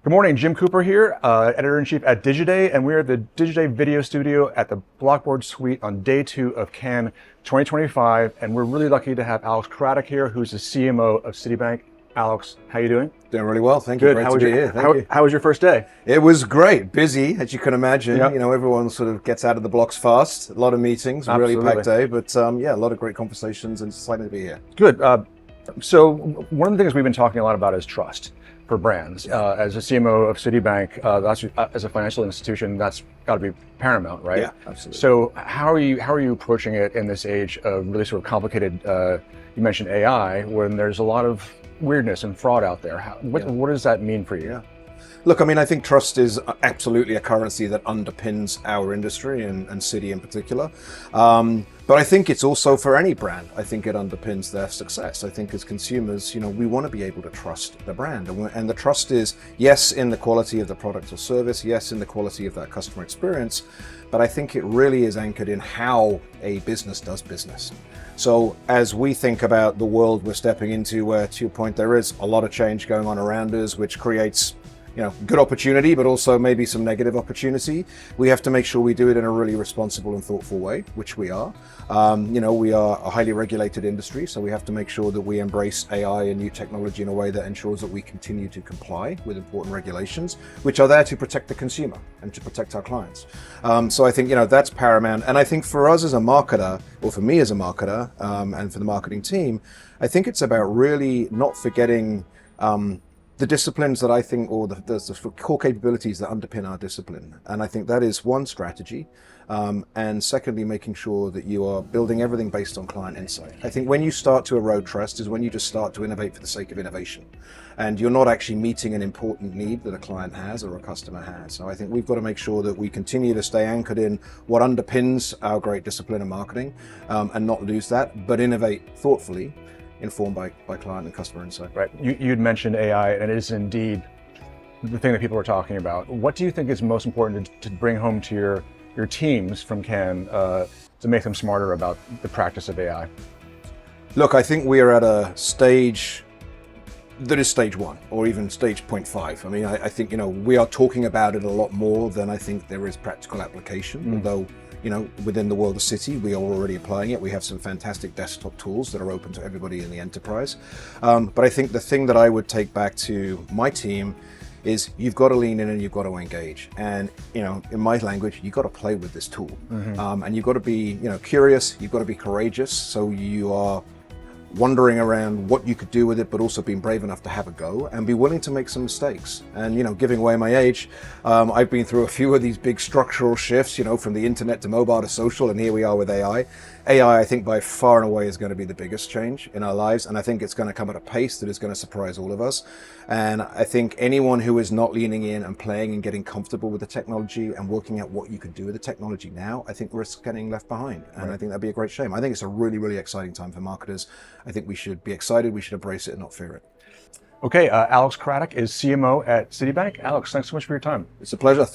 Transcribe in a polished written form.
Good morning, Jim Cooper here, Editor-in-Chief at Digiday, and we're at the Digiday Video Studio at the Blockboard Suite on day 2 of Cannes 2025, and we're really lucky to have Alex Craddock here, who's the CMO of Citibank. Alex, how you doing? Doing really well, thank you. Good. Great How to be here. Thank you. How was your first day? It was great, busy, as you can imagine. Yep. You know, everyone sort of gets out of the blocks fast. A lot of meetings, a really packed day, but yeah, a lot of great conversations, and it's exciting to be here. Good. So one of the things we've been talking a lot about is trust for brands. As a CMO of Citibank, as a financial institution, that's got to be paramount, right? Yeah, absolutely. So how are you approaching it in this age of really sort of complicated? You mentioned AI, when there's a lot of weirdness and fraud out there. What does that mean for you? Yeah. Look, I mean, I think trust is absolutely a currency that underpins our industry and Citi in particular. But I think it's also for any brand. I think it underpins their success. I think as consumers, you know, we want to be able to trust the brand. And the trust is, yes, in the quality of the product or service, yes, in the quality of that customer experience, but I think it really is anchored in how a business does business. So as we think about the world we're stepping into, where to your point, there is a lot of change going on around us, which creates, you know, good opportunity, but also maybe some negative opportunity. We have to make sure we do it in a really responsible and thoughtful way, which we are. You know, we are a highly regulated industry, so we have to make sure that we embrace AI and new technology in a way that ensures that we continue to comply with important regulations, which are there to protect the consumer and to protect our clients. So I think, you know, that's paramount. And I think for us as a marketer, or for me as a marketer, and for the marketing team, I think it's about really not forgetting the disciplines that I think, or the core capabilities that underpin our discipline. And I think that is one strategy. And secondly, making sure that you are building everything based on client insight. I think when you start to erode trust is when you just start to innovate for the sake of innovation. And you're not actually meeting an important need that a client has or a customer has. So I think we've got to make sure that we continue to stay anchored in what underpins our great discipline of marketing, and not lose that, but innovate thoughtfully, informed by client and customer insight. Right. You'd mentioned AI, and it is indeed the thing that people are talking about. What do you think is most important to bring home to your teams from Cannes to make them smarter about the practice of AI? Look, I think we are at a stage that is stage 1, or even stage 0.5. I mean, I think, you know, we are talking about it a lot more than I think there is practical application, although, you know, within the world of Citi, we are already applying it. We have some fantastic desktop tools that are open to everybody in the enterprise. But I think the thing that I would take back to my team is you've got to lean in and you've got to engage. And, you know, in my language, you've got to play with this tool. And you've got to be, you know, curious, you've got to be courageous. So you are wondering around what you could do with it, but also being brave enough to have a go and be willing to make some mistakes. And, you know, giving away my age, I've been through a few of these big structural shifts, you know, from the internet to mobile to social, and here we are with AI. AI, I think by far and away is going to be the biggest change in our lives. And I think it's going to come at a pace that is going to surprise all of us. And I think anyone who is not leaning in and playing and getting comfortable with the technology and working out what you could do with the technology now, I think risks getting left behind. And I think that'd be a great shame. I think it's a really, really exciting time for marketers. I think we should be excited, we should embrace it and not fear it. Okay, Alex Craddock is CMO at Citibank. Alex, thanks so much for your time. It's a pleasure.